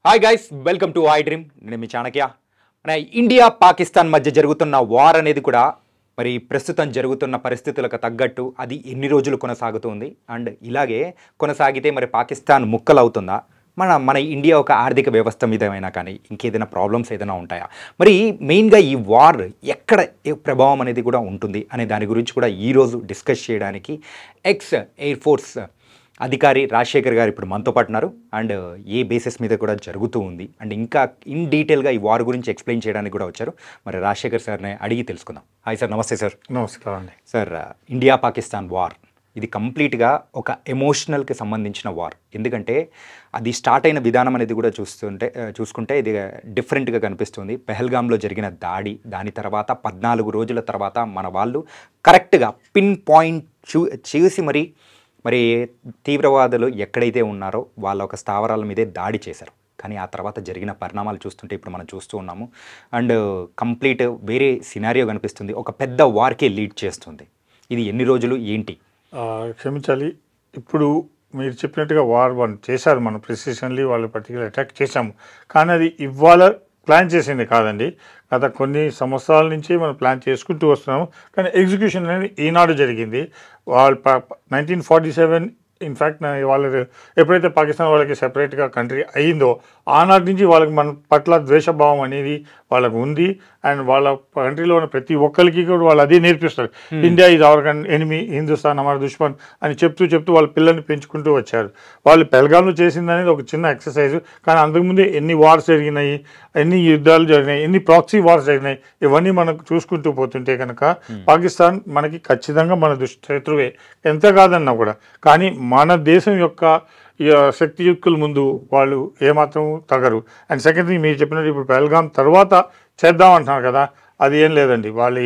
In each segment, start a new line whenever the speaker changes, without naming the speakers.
Hi guys, welcome to I dream. నేను మీ చాణక్య. మన India Pakistan మధ్య జరుగుతున్న వార్ అనేది కూడా మరి ప్రస్తుతం జరుగుతున్న పరిస్థితులకు తగ్గట్టు అది ఎన్ని రోజులు కొనసాగుతుంది అండ్ ఇలాగే కొనసాగితే మరి పాకిస్తాన్ ముక్కలవుతుందా, మన ఇండియా ఒక ఆర్థిక వ్యవస్థ మీద అయినా కానీ ఇంకేదైనా ప్రాబ్లమ్స్ ఏదైనా ఉంటాయా, మరి మెయిన్గా ఈ వార్ ఎక్కడ ప్రభావం అనేది కూడా ఉంటుంది అనే దాని గురించి కూడా ఈరోజు డిస్కస్ చేయడానికి ఎక్స్ ఎయిర్ ఫోర్స్ అధికారి రాజశేఖర్ గారు ఇప్పుడు మనతో పాటు ఉన్నారు. అండ్ ఏ బేసిస్ మీద కూడా జరుగుతూ ఉంది అండ్ ఇంకా ఇన్ డీటెయిల్గా ఈ వార్ గురించి ఎక్స్ప్లెయిన్ చేయడానికి కూడా వచ్చారు. మరి రాజశేఖర్ సార్ని అడిగి తెలుసుకుందాం. Hi sir. నమస్తే సార్.
నమస్కారం అండి.
సార్, ఇండియా పాకిస్తాన్ వార్ ఇది కంప్లీట్గా ఒక ఎమోషనల్కి సంబంధించిన వార్. ఎందుకంటే అది స్టార్ట్ అయిన విధానం అనేది కూడా చూసుకుంటే ఇది డిఫరెంట్గా కనిపిస్తుంది. పెహల్గాంలో జరిగిన దాడి, దాని తర్వాత 14 రోజుల తర్వాత మన వాళ్ళు కరెక్ట్గా పిన్ పాయింట్ చూసి మరి తీవ్రవాదులు ఎక్కడైతే ఉన్నారో వాళ్ళ ఒక స్థావరాల మీదే దాడి చేశారు. కానీ ఆ తర్వాత జరిగిన పరిణామాలు చూస్తుంటే ఇప్పుడు మనం చూస్తూ ఉన్నాము. అండ్ కంప్లీట్ వేరే సినారియో కనిపిస్తుంది. ఒక పెద్ద వార్కే లీడ్ చేస్తుంది. ఇది ఎన్ని రోజులు ఏంటి?
క్షమించాలి, ఇప్పుడు మీరు చెప్పినట్టుగా వార్ 1 చేశారు. మనం ప్రిసిషన్లీ వాళ్ళు పర్టికులర్ అటాక్ చేశాము. కానీ అది ఇవాళ ప్లాన్ చేసింది కాదండి. గత కొన్ని సంవత్సరాల నుంచి మనం ప్లాన్ చేసుకుంటూ వస్తున్నాము. కానీ ఎగ్జిక్యూషన్ అనేది ఈనాడు జరిగింది. వాళ్ళు 1947 ఇన్ఫ్యాక్ట్ వాళ్ళు ఎప్పుడైతే పాకిస్తాన్ వాళ్ళకి సెపరేట్గా కంట్రీ అయ్యిందో ఆనాటి నుంచి వాళ్ళకి మన పట్ల ద్వేషభావం అనేది వాళ్ళకు ఉంది. అండ్ వాళ్ళ కంట్రీలో ఉన్న ప్రతి ఒక్కరికి కూడా వాళ్ళు అదే నేర్పిస్తారు. ఇండియా ఇది అవర్ ఎనిమి, హిందుస్థాన్ హమారా దుష్మన్ అని చెప్తూ వాళ్ళ పిల్లల్ని పెంచుకుంటూ వచ్చారు. వాళ్ళు పెహల్గాంలో చేసింది అనేది ఒక చిన్న ఎక్సర్సైజ్. కానీ అంతకుముందే ఎన్ని వార్స్ జరిగినాయి, ఎన్ని యుద్ధాలు జరిగినాయి, ఎన్ని ప్రాక్సీ వార్స్ జరిగినాయి, ఇవన్నీ మనకు చూసుకుంటూ పోతుంటే కనుక పాకిస్తాన్ మనకి ఖచ్చితంగా మన శత్రువే, ఎంత కాదన్నా కూడా. కానీ మన దేశం యొక్క శక్తియుక్తుల ముందు వాళ్ళు ఏమాత్రం తగరు. అండ్ సెకండ్ థింగ్, మీరు చెప్పినట్టు ఇప్పుడు పెహల్గాం తర్వాత చేద్దాం అంటున్నారు కదా, అది ఏం లేదండి. వాళ్ళు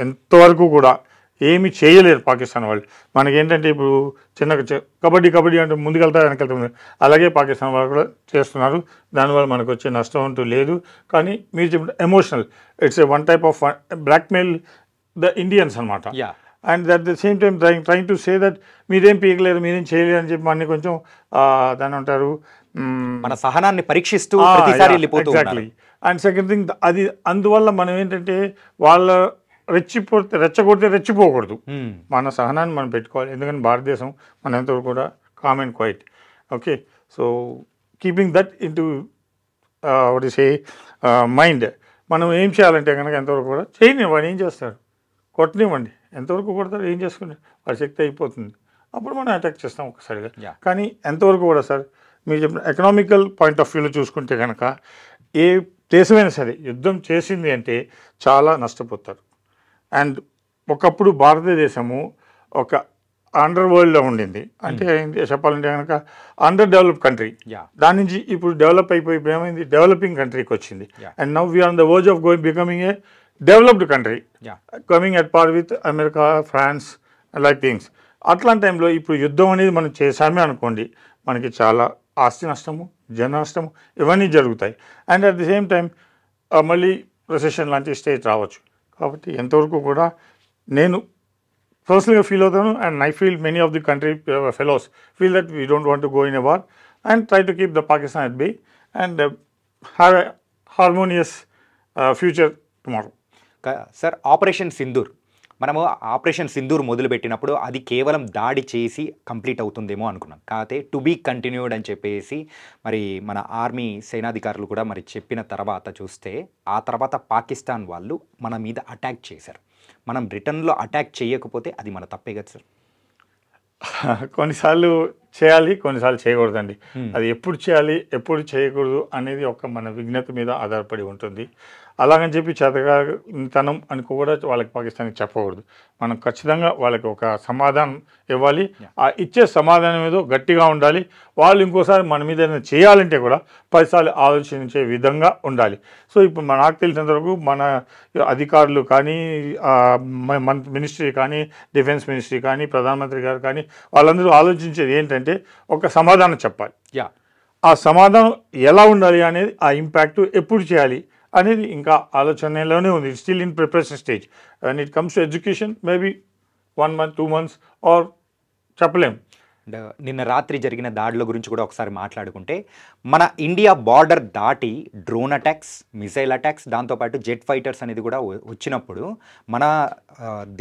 ఎంతవరకు కూడా ఏమి చేయలేరు పాకిస్తాన్ వాళ్ళు. మనకేంటంటే ఇప్పుడు చిన్నగా కబడ్డీ అంటే ముందుకెళ్తా వెనకెళ్తా, అలాగే పాకిస్తాన్ వాళ్ళు కూడా చేస్తున్నారు. దానివల్ల మనకు వచ్చే నష్టం అంటూ లేదు. కానీ మీరు చెప్పిన emotional, its one type of blackmail the Indians అనమాట. And at the same time trying to say that మీరేం పీకలేరు, మీరేం చేయలేరు అని చెప్పి అన్ని కొంచెం దాని అంటారు
మన సహనాన్ని పరీక్షిస్తూ ప్రతిసారి
ఎగ్జాక్ట్లీ. అండ్ సెకండ్ థింగ్, అది అందువల్ల మనం ఏంటంటే వాళ్ళ రెచ్చగొడితే రెచ్చిపోకూడదు. మన సహనాన్ని మనం పెట్టుకోవాలి. ఎందుకంటే భారతదేశం మన ఎంతవరకు కూడా calm and quiet. Okay, so keeping that in to what is a mind, మనం ఏం చేయాలంటే కనుక ఎంతవరకు కూడా చేయనివ్వండి. వాడు ఏం చేస్తాడు, కొట్టనివ్వండి. ఎంతవరకు కొడతాడు, ఏం చేసుకుని వాడి శక్తి అయిపోతుంది. అప్పుడు మనం అటాక్ చేస్తాం ఒకసారిగా. కానీ ఎంతవరకు కూడా సార్, మీరు చెప్పిన ఎకనామికల్ పాయింట్ ఆఫ్ వ్యూలో చూసుకుంటే కనుక ఏ దేశమైనా సరే యుద్ధం చేసింది అంటే చాలా నష్టపోతారు. అండ్ ఒకప్పుడు భారతదేశము ఒక అండర్ వరల్డ్లో ఉండింది. అంటే చెప్పాలంటే కనుక అండర్ డెవలప్డ్ కంట్రీ. దాని నుంచి ఇప్పుడు డెవలప్ అయిపోయి ఇప్పుడు ఏమైంది, డెవలపింగ్ కంట్రీకి వచ్చింది. And now we are on the verge of becoming a developed country, coming at par with America, France like things. అట్లాంటి టైంలో ఇప్పుడు యుద్ధం అనేది మనం చేసామే అనుకోండి, మనకి చాలా ఆస్తి నష్టము, జన నష్టము ఇవన్నీ జరుగుతాయి. And at the same time మళ్ళీ రిసెషన్ లాంటి స్టేజ్ రావచ్చు. కాబట్టి ఎంతవరకు కూడా నేను పర్సనల్గా ఫీల్ అవుతాను. And I feel many of the country fellows feel that we don't want to go in a war and try to keep the Pakistan at bay and have a harmonious future tomorrow.
Sir, operation Sindoor, మనము operation Sindoor మొదలుపెట్టినప్పుడు అది కేవలం దాడి చేసి complete అవుతుందేమో అనుకున్నాం. కాకపోతే to be continued అని చెప్పేసి మరి మన ఆర్మీ సేనాధికారులు కూడా మరి చెప్పిన తర్వాత చూస్తే ఆ తర్వాత పాకిస్తాన్ వాళ్ళు మన మీద అటాక్ చేశారు. మనం రిటర్న్లో అటాక్ చేయకపోతే అది మన తప్పే కదా సార్?
కొన్నిసార్లు చేయాలి, కొన్నిసార్లు చేయకూడదండి. అది ఎప్పుడు చేయాలి, ఎప్పుడు చేయకూడదు అనేది ఒక మన విజ్ఞత మీద ఆధారపడి ఉంటుంది. అలాగని చెప్పి చేతగానితనం అని కూడా వాళ్ళకి పాకిస్తాన్కి చెప్పకూడదు. మనం ఖచ్చితంగా వాళ్ళకి ఒక సమాధానం ఇవ్వాలి. ఆ ఇచ్చే సమాధానం ఏదో గట్టిగా ఉండాలి. వాళ్ళు ఇంకోసారి మన మీద ఏదైనా చేయాలంటే కూడా 10 సార్లు ఆలోచించే విధంగా ఉండాలి. సో ఇప్పుడు నాకు తెలిసినంత వరకు మన అధికారులు కానీ, మన మినిస్ట్రీ కానీ, డిఫెన్స్ మినిస్ట్రీ కానీ, ప్రధానమంత్రి గారు కానీ వాళ్ళందరూ ఆలోచించేది ఏంటంటే ఒక సమాధానం చెప్పాలి. ఆ సమాధానం ఎలా ఉండాలి అనేది, ఆ ఇంపాక్ట్ ఎప్పుడు చేయాలి అనేది ఇంకా ఆలోచనలోనే ఉంది. Still in preparation stage. When it comes to education maybe 1 month 2 months or చెప్పలేం.
అండ్ నిన్న రాత్రి జరిగిన దాడుల గురించి కూడా ఒకసారి మాట్లాడుకుంటే మన ఇండియా బార్డర్ దాటి డ్రోన్ అటాక్స్, మిసైల్ అటాక్స్, దాంతోపాటు జెట్ ఫైటర్స్ అనేది కూడా వచ్చినప్పుడు మన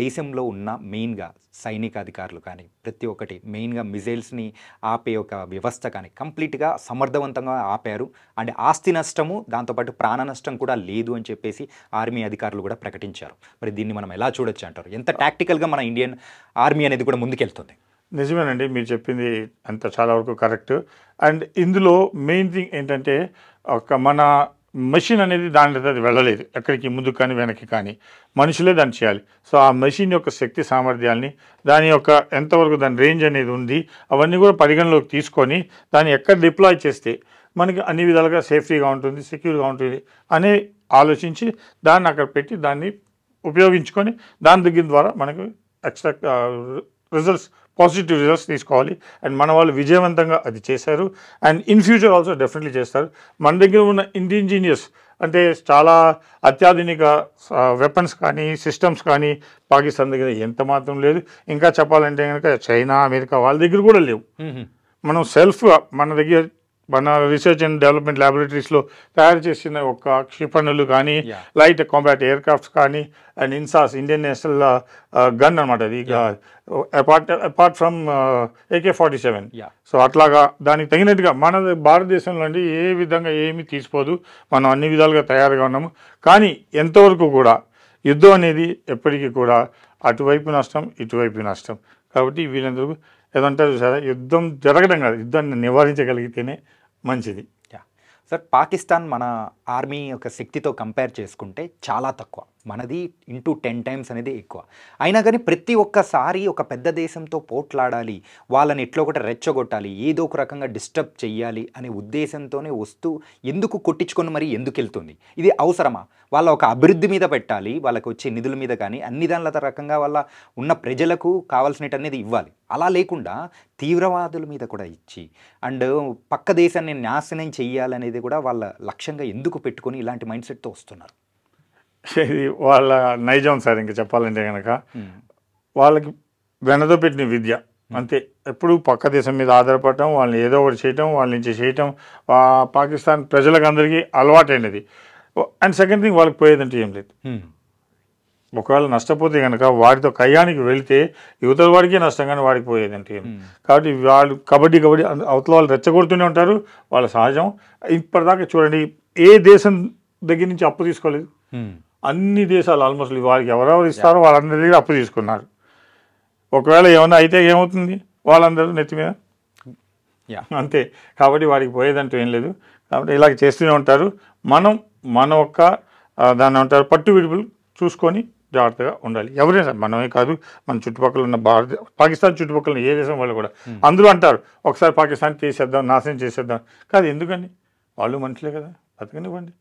దేశంలో ఉన్న మెయిన్గా సైనిక అధికారులు కానీ ప్రతి ఒక్కటి మెయిన్గా మిసైల్స్ని ఆపే ఒక వ్యవస్థ కానీ కంప్లీట్గా సమర్థవంతంగా ఆపారు. అండ్ ఆస్తి నష్టము దాంతోపాటు ప్రాణ నష్టం కూడా లేదు అని చెప్పేసి ఆర్మీ అధికారులు కూడా ప్రకటించారు. మరి దీన్ని మనం ఎలా చూడొచ్చు అంటారు? ఎంత టాక్టికల్గా మన ఇండియన్ ఆర్మీ అనేది కూడా ముందుకెళ్తుంది?
నిజమేనండి, మీరు చెప్పింది అంత చాలా వరకు కరెక్ట్. అండ్ ఇందులో మెయిన్ థింగ్ ఏంటంటే మన మెషిన్ అనేది దాని అది వెళ్ళలేదు ఎక్కడికి, ముందుకు కానీ వెనక్కి కానీ, మనుషులే దాన్ని చేయాలి. సో ఆ మెషిన్ యొక్క శక్తి సామర్థ్యాల్ని, దాని యొక్క ఎంతవరకు దాని రేంజ్ అనేది ఉంది, అవన్నీ కూడా పరిగణలోకి తీసుకొని దాన్ని ఎక్కడ డిప్లాయ్ చేస్తే మనకి అన్ని విధాలుగా సేఫ్టీగా ఉంటుంది, సెక్యూర్గా ఉంటుంది అని ఆలోచించి దాన్ని అక్కడ పెట్టి దాన్ని ఉపయోగించుకొని దాని దగ్గర ద్వారా మనకు ఎక్స్ట్రా రిజల్ట్స్, పాజిటివ్ రిజల్ట్స్ తీసుకోవాలి. అండ్ మన వాళ్ళు విజయవంతంగా అది చేశారు. And in future also definitely చేస్తారు. మన దగ్గర ఉన్న ఇండిజినియస్ అంటే చాలా అత్యాధునిక వెపన్స్ కానీ సిస్టమ్స్ కానీ పాకిస్తాన్ దగ్గర ఎంత మాత్రం లేదు. ఇంకా చెప్పాలంటే కనుక చైనా, అమెరికా వాళ్ళ దగ్గర కూడా లేవు. మనం సెల్ఫ్గా మన దగ్గర మన రీసెర్చ్ అండ్ డెవలప్మెంట్ ల్యాబొరేటరీస్లో తయారు చేసిన ఒక క్షిపణులు కానీ, లైట్ కాంబాట్ ఎయిర్ క్రాఫ్ట్స్ కానీ, and INSAS Indian national gun అనమాట అది, అపార్ట్ ఫ్రమ్ AK-47. సో అట్లాగా దానికి తగినట్టుగా మన భారతదేశంలో అండి ఏ విధంగా ఏమీ తీసిపోదు, మనం అన్ని విధాలుగా తయారుగా ఉన్నాము. కానీ ఎంతవరకు కూడా యుద్ధం అనేది ఎప్పటికీ కూడా అటువైపు నష్టం, ఇటువైపు నష్టం. కాబట్టి వీళ్ళందరూ ఏదంటారు సరే, యుద్ధం జరగడం కాదు, యుద్ధాన్ని నివారించగలిగితేనే మంచిది.
సార్, పాకిస్తాన్ మన ఆర్మీ యొక్క శక్తితో కంపేర్ చేసుకుంటే చాలా తక్కువ, మనది ఇంటూ 10 టైమ్స్ అనేది ఎక్కువ. అయినా కానీ ప్రతి ఒక్కసారి ఒక పెద్ద దేశంతో పోట్లాడాలి, వాళ్ళని ఎట్లా ఒకటి రెచ్చగొట్టాలి, ఏదో ఒక రకంగా డిస్టర్బ్ చెయ్యాలి అనే ఉద్దేశంతోనే వస్తూ ఎందుకు కొట్టించుకొని మరి ఎందుకు వెళ్తుంది? ఇది అవసరమా? వాళ్ళ ఒక అభివృద్ధి మీద పెట్టాలి, వాళ్ళకి వచ్చే నిధుల మీద కానీ అన్ని దానిల రకంగా వాళ్ళ ఉన్న ప్రజలకు కావాల్సినట్టు అనేది ఇవ్వాలి. అలా లేకుండా తీవ్రవాదుల మీద కూడా ఇచ్చి అండ్ పక్క దేశాన్ని నాశనం చెయ్యాలనేది కూడా వాళ్ళ లక్ష్యంగా ఎందుకు పెట్టుకొని ఇలాంటి మైండ్ సెట్తో వస్తున్నారు?
ఇది వాళ్ళ నైజం సార్. ఇంకా చెప్పాలంటే కనుక వాళ్ళకి వెనదో పెట్టిన విద్య అంతే. ఎప్పుడు పక్క దేశం మీద ఆధారపడటం, వాళ్ళని ఏదో ఒకటి చేయటం, వాళ్ళ నుంచి చేయటం పాకిస్తాన్ ప్రజలకు అందరికీ అలవాటైనది. అండ్ సెకండ్ థింగ్, వాళ్ళకి పోయేదంటే ఏం లేదు. ఒకవేళ నష్టపోతే కనుక వాడితో కయ్యానికి వెళితే యువతల వాడికే నష్టం, కానీ వాడికి పోయేదంటే ఏం. కాబట్టి వాళ్ళు కబడ్డీ అవతల వాళ్ళు రెచ్చగొడుతూనే ఉంటారు, వాళ్ళ సహజం. ఇప్పటిదాకా చూడండి, ఏ దేశం దగ్గర నుంచి అప్పు తీసుకోలేదు. అన్ని దేశాలు ఆల్మోస్ట్ వారికి ఎవరెవరు ఇస్తారో వాళ్ళందరి దగ్గర అప్పు తీసుకున్నారు. ఒకవేళ ఏమన్నా అయితే ఏమవుతుంది, వాళ్ళందరూ నెత్తి మీద అంతే. కాబట్టి వాడికి పోయేదంటూ ఏం లేదు. కాబట్టి ఇలాగ చేస్తూనే ఉంటారు. మన ఒక్క దాన్ని అంటారు పట్టు విడుపులు చూసుకొని జాగ్రత్తగా ఉండాలి. ఎవరైనా సరే, మనమే కాదు, మన చుట్టుపక్కల ఉన్న పాకిస్తాన్ చుట్టుపక్కల ఏ దేశం వాళ్ళు కూడా అందరూ అంటారు ఒకసారి పాకిస్తాన్ చేసేద్దాం, నాశనం చేసేద్దాం. కాదు, ఎందుకండి, వాళ్ళు మనుషులే కదా, బతకనివ్వండి.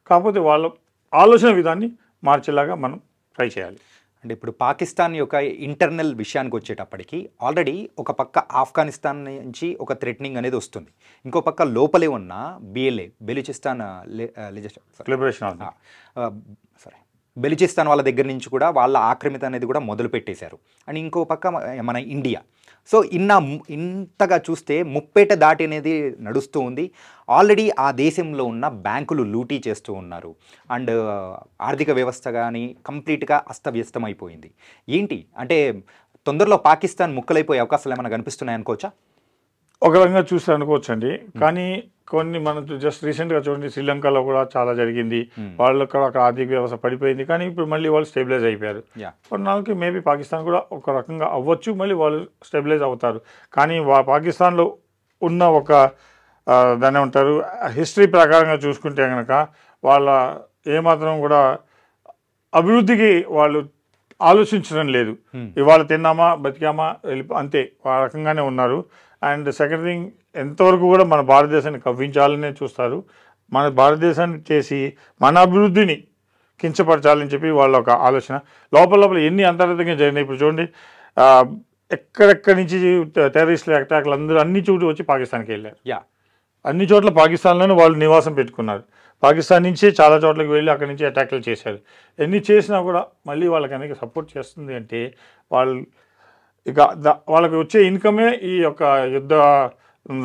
కాకపోతే వాళ్ళ ఆలోచన విధాన్ని మార్చేలాగా మనం ట్రై చేయాలి.
అంటే ఇప్పుడు పాకిస్తాన్ యొక్క ఇంటర్నల్ విషయానికి వచ్చేటప్పటికి ఆల్రెడీ ఒక పక్క ఆఫ్ఘనిస్తాన్ నుంచి ఒక థ్రెటనింగ్ అనేది వస్తుంది, ఇంకో పక్క లోపలే ఉన్న బెలూచిస్తాన్ బెలూచిస్తాన్ వాళ్ళ దగ్గర నుంచి కూడా వాళ్ళ ఆక్రమిత అనేది కూడా మొదలు పెట్టేశారు. అండ్ ఇంకో పక్క మన ఇండియా. సో ఇంతగా చూస్తే ముప్పేట దాటి అనేది నడుస్తూ ఉంది. ఆల్రెడీ ఆ దేశంలో ఉన్న బ్యాంకులు లూటీ చేస్తూ ఉన్నారు. అండ్ ఆర్థిక వ్యవస్థ కానీ కంప్లీట్గా అస్తవ్యస్తమైపోయింది. ఏంటి అంటే తొందరలో పాకిస్తాన్ ముక్కలైపోయే అవకాశాలు ఏమైనా కనిపిస్తున్నాయి అనుకోవచ్చా?
ఒక రకంగా చూస్తే అనుకోవచ్చండి. కానీ కొన్ని మనం జస్ట్ రీసెంట్గా చూడండి, శ్రీలంకలో కూడా చాలా జరిగింది. వాళ్ళు కూడా అక్కడ ఆర్థిక వ్యవస్థ పడిపోయింది, కానీ ఇప్పుడు మళ్ళీ వాళ్ళు స్టెబిలైజ్ అయిపోయారు. కొన్నాళ్ళకి మేబీ పాకిస్తాన్ కూడా ఒక రకంగా అవ్వచ్చు, మళ్ళీ వాళ్ళు స్టెబిలైజ్ అవుతారు. కానీ పాకిస్తాన్లో ఉన్న ఒక దాన్ని ఏమంటారు హిస్టరీ ప్రకారంగా చూసుకుంటే కనుక వాళ్ళ ఏమాత్రం కూడా అభివృద్ధికి వాళ్ళు ఆలోచించడం లేదు. ఇవాళ తిన్నామా, బతికామా, అంతే, ఆ రకంగానే ఉన్నారు. అండ్ సెకండ్ థింగ్, ఎంతవరకు కూడా మన భారతదేశాన్ని కవ్వించాలనే చూస్తారు. మన భారతదేశాన్ని చేసి మన అభివృద్ధిని కించపరచాలని చెప్పి వాళ్ళ ఒక ఆలోచన. లోపల ఎన్ని అంతర్గతంగా జరిగినాయి. ఇప్పుడు చూడండి, ఎక్కడెక్కడి నుంచి టెర్రరిస్టుల అటాక్లు అందరూ అన్ని చోటు వచ్చి పాకిస్తాన్కి వెళ్ళారు. అన్ని చోట్ల పాకిస్తాన్లోనే వాళ్ళు నివాసం పెట్టుకున్నారు. పాకిస్తాన్ నుంచే చాలా చోట్లకి వెళ్ళి అక్కడి నుంచి అటాక్లు చేశారు. ఎన్ని చేసినా కూడా మళ్ళీ వాళ్ళకి అనేది సపోర్ట్ చేస్తుంది అంటే వాళ్ళు ఇక వాళ్ళకి వచ్చే ఇన్కమే ఈ యొక్క యుద్ధ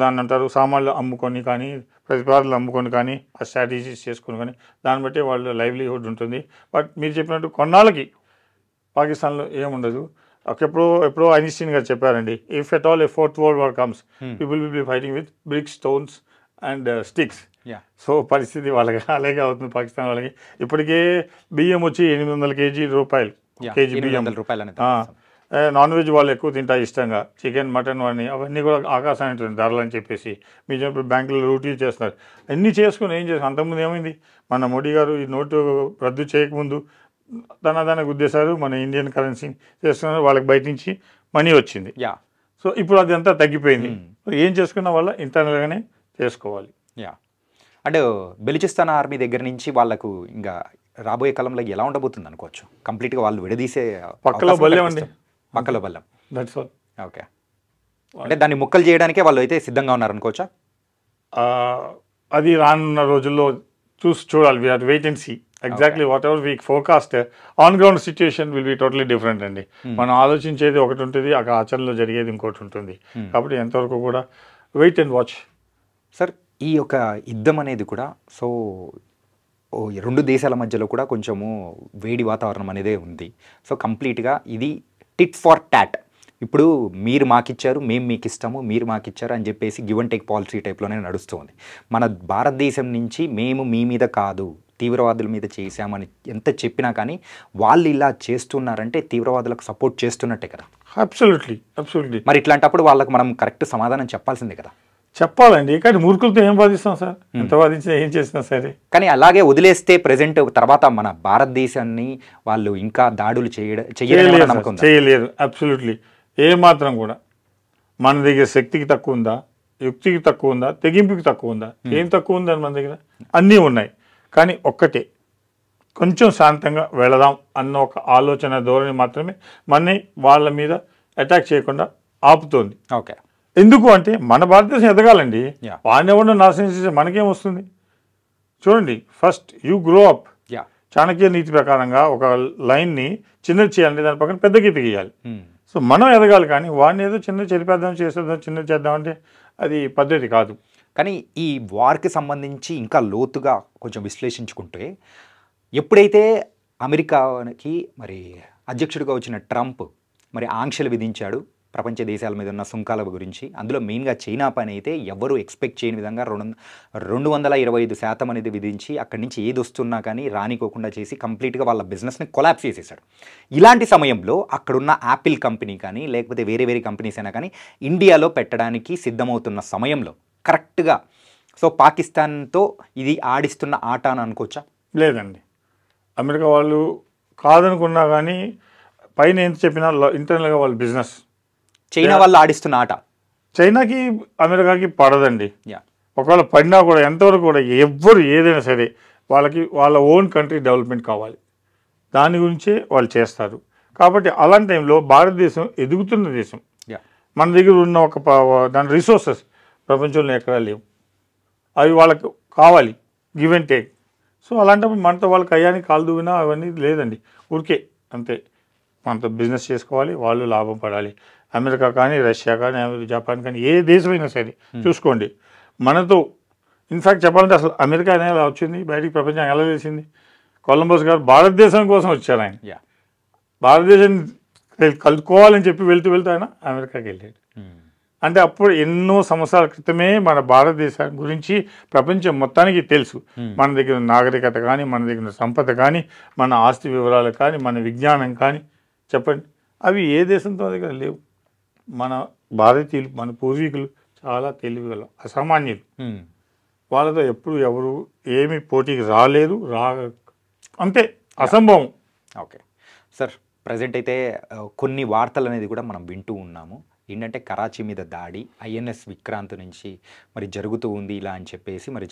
దాన్ని అంటారు సామాన్లు అమ్ముకొని కానీ ప్రతిపాదనలు అమ్ముకొని కానీ ఆ స్ట్రాటజీస్ చేసుకొని కానీ దాన్ని బట్టి వాళ్ళ లైవ్లీహుడ్ ఉంటుంది. బట్ మీరు చెప్పినట్టు కొన్నాళ్ళకి పాకిస్తాన్లో ఏముండదు. ఎప్పుడో ఐన్స్టీన్ గారు చెప్పారండి, if at all a fourth world war comes people will be fighting with bricks, stones and sticks. So పరిస్థితి వాళ్ళకి అలాగే అవుతుంది పాకిస్తాన్ వాళ్ళకి. ఇప్పటికే బియ్యం వచ్చి 800 కేజీ బియ్యం. నాన్ వెజ్ వాళ్ళు ఎక్కువ తింటారు ఇష్టంగా, చికెన్ మటన్ అవన్నీ కూడా ఆకాశాన్ని ఉంటుంది ధరలు అని చెప్పేసి. మీరు చెప్పిన బ్యాంకులో రూటీలు చేస్తున్నారు, అన్నీ చేసుకుని ఏం చేస్తారు. అంతకుముందు ఏమైంది, మన మోడీ గారు ఈ నోటు రద్దు చేయకముందు దాన్ని గుద్దేశారు, మన ఇండియన్ కరెన్సీ చేస్తున్నారు, వాళ్ళకి బయట నుంచి మనీ వచ్చింది. సో ఇప్పుడు అది అంతా తగ్గిపోయింది. ఏం చేసుకున్న వల్ల ఇంటర్నల్గానే చేసుకోవాలి.
అంటే బెలుచిస్తాన్ ఆర్మీ దగ్గర నుంచి వాళ్ళకు ఇంకా రాబోయే కాలంలో ఎలా ఉండబోతుంది అనుకోవచ్చు? కంప్లీట్గా వాళ్ళు విడదీసే
పక్కలో బల్యం అండి,
పక్కలో బల్లం.
That's all.
ఓకే, అంటే దాన్ని ముక్కలు చేయడానికే వాళ్ళు అయితే సిద్ధంగా ఉన్నారు అనుకోవచ్చా?
అది రానున్న రోజుల్లో చూడాలి. We have wait and see. Exactly whatever we forecast, on ground situation will be totally different అండి. మనం ఆలోచించేది ఒకటి ఉంటుంది, అక్కడ ఆచరణలో జరిగేది ఇంకోటి ఉంటుంది. కాబట్టి ఎంతవరకు కూడా వెయిట్ అండ్ వాచ్.
సార్, ఈ యొక్క యుద్ధం అనేది కూడా సో రెండు దేశాల మధ్యలో కూడా కొంచెము వేడి వాతావరణం అనేది ఉంది. సో కంప్లీట్గా ఇది టిట్ ఫార్ టాట్. ఇప్పుడు మీరు మాకిచ్చారు, మేము మీకు ఇస్తాము, మీరు మాకిచ్చారు అని చెప్పేసి గివ్ అండ్ టేక్ పాలసీ టైప్లోనే నడుస్తుంది. మన భారతదేశం నుంచి మేము మీ మీద కాదు తీవ్రవాదుల మీద చేశామని ఎంత చెప్పినా కానీ వాళ్ళు ఇలా చేస్తున్నారంటే తీవ్రవాదులకు సపోర్ట్ చేస్తున్నట్టే కదా.
అబ్సల్యూట్లీ.
మరి ఇట్లాంటప్పుడు వాళ్ళకు మనం కరెక్ట్ సమాధానం చెప్పాల్సిందే కదా.
చెప్పాలండి, కానీ మూర్ఖులతో ఏం వాదిస్తాం సార్, ఎంత వాదించినా ఏం చేసినా సరే.
కానీ అలాగే వదిలేస్తే ప్రెజెంట్ తర్వాత మన భారతదేశాన్ని వాళ్ళు ఇంకా దాడులు
చేయలేరు. అబ్సల్యూట్లీ. ఏమాత్రం కూడా మన దగ్గర శక్తికి తక్కువ ఉందా, యుక్తికి తక్కువ ఉందా, తెగింపుకి తక్కువ ఉందా? ఏం తక్కువ ఉందని మన దగ్గర అన్నీ ఉన్నాయి. కానీ ఒక్కటే, కొంచెం శాంతంగా వెళదాం అన్న ఒక ఆలోచన ధోరణి మాత్రమే మనని వాళ్ళ మీద అటాక్ చేయకుండా ఆపుతోంది.
ఓకే,
ఎందుకు అంటే మన భారతదేశం ఎదగాలండి. వాడిని ఎవరినో నాశనం చేసే మనకేం వస్తుంది? చూడండి, first you grow up. Chanakya నీతి ప్రకారంగా ఒక లైన్ని చిన్నది చేయాలంటే దాని పక్కన పెద్ద గీత గీయాలి. సో మనం ఎదగాలి, కానీ వాడిని ఏదో చిన్న చెరిపేద్దాం, చేసేద్దాం, చిన్నది చేద్దాం అంటే అది పద్ధతి కాదు.
కానీ ఈ వార్కి సంబంధించి ఇంకా లోతుగా కొంచెం విశ్లేషించుకుంటే, ఎప్పుడైతే అమెరికాకి మరి అధ్యక్షుడిగా వచ్చిన ట్రంప్ మరి ఆంక్షలు విధించాడు ప్రపంచ దేశాల మీద ఉన్న సుంకాల గురించి, అందులో మెయిన్గా చైనా పైన అయితే ఎవరు ఎక్స్పెక్ట్ చేయని విధంగా 225% అనేది విధించి అక్కడి నుంచి ఏది వస్తున్నా కానీ రానికోకుండా చేసి కంప్లీట్గా వాళ్ళ బిజినెస్ని కొలాప్స్ చేసేసాడు. ఇలాంటి సమయంలో అక్కడున్న యాపిల్ కంపెనీ కానీ లేకపోతే వేరే వేరే కంపెనీస్ అయినా కానీ ఇండియాలో పెట్టడానికి సిద్ధమవుతున్న సమయంలో కరెక్ట్గా సో పాకిస్తాన్తో ఇది ఆడిస్తున్న ఆట అని అనుకోవచ్చా?
లేదండి, అమెరికా వాళ్ళు కాదనుకున్నా కానీ పైన ఎంత చెప్పినా ఇంటర్నల్గా వాళ్ళ బిజినెస్.
చైనా వాళ్ళు ఆడిస్తున్న ఆట
చైనాకి అమెరికాకి పడదండి. ఒకవేళ పడినా కూడా ఎంతవరకు కూడా ఎవ్వరు ఏదైనా సరే వాళ్ళకి వాళ్ళ ఓన్ కంట్రీ డెవలప్మెంట్ కావాలి, దాని గురించే వాళ్ళు చేస్తారు. కాబట్టి అలాంటి టైంలో భారతదేశం ఎదుగుతున్న దేశం, మన దగ్గర ఉన్న ఒక దాని రిసోర్సెస్ ప్రపంచంలో ఎక్కడా లేవు, అవి వాళ్ళకు కావాలి, గివ్ అండ్ టేక్. సో అలాంటప్పుడు మనతో వాళ్ళకి అయ్యానికి కాలు దూవినా అవన్నీ లేదండి, ఊరికే అంతే. మనతో బిజినెస్ చేసుకోవాలి, వాళ్ళు లాభం పడాలి. అమెరికా కానీ, రష్యా కానీ, జపాన్ కానీ, ఏ దేశమైనా సరే చూసుకోండి మనతో. ఇన్ఫ్యాక్ట్ చెప్పాలంటే అసలు అమెరికా అనేది ఎలా వచ్చింది బయటికి, ప్రపంచం ఎలా తెలిసింది? కొలంబస్ గారు భారతదేశం కోసం వచ్చారు. ఆయన భారతదేశం కలుపుకోవాలని చెప్పి వెళ్తూ ఆయన అమెరికాకి వెళ్ళాడు. అంటే అప్పుడు ఎన్నో సంవత్సరాల క్రితమే మన భారతదేశం గురించి ప్రపంచం మొత్తానికి తెలుసు. మన దగ్గర నాగరికత కానీ, మన దగ్గర సంపద కానీ, మన ఆస్తి వివరాలు కానీ, మన విజ్ఞానం కానీ చెప్పండి, అవి ఏ దేశంతో దగ్గర లేవు. మన భారతీయులు, మన పూర్వీకులు చాలా తెలివిగల అసామాన్యులు. వాళ్ళతో ఎప్పుడు ఎవరు ఏమి పోటీకి రాలేదు, అంతే, అసంభవం.
ఓకే సార్, ప్రజెంట్ అయితే కొన్ని వార్తలు అనేది కూడా మనం వింటూ ఉన్నాము. ఏంటంటే కరాచీ మీద దాడి ఐఎన్ఎస్ విక్రాంత్ నుంచి మరి జరుగుతూ ఉంది ఇలా అని చెప్పేసి మరి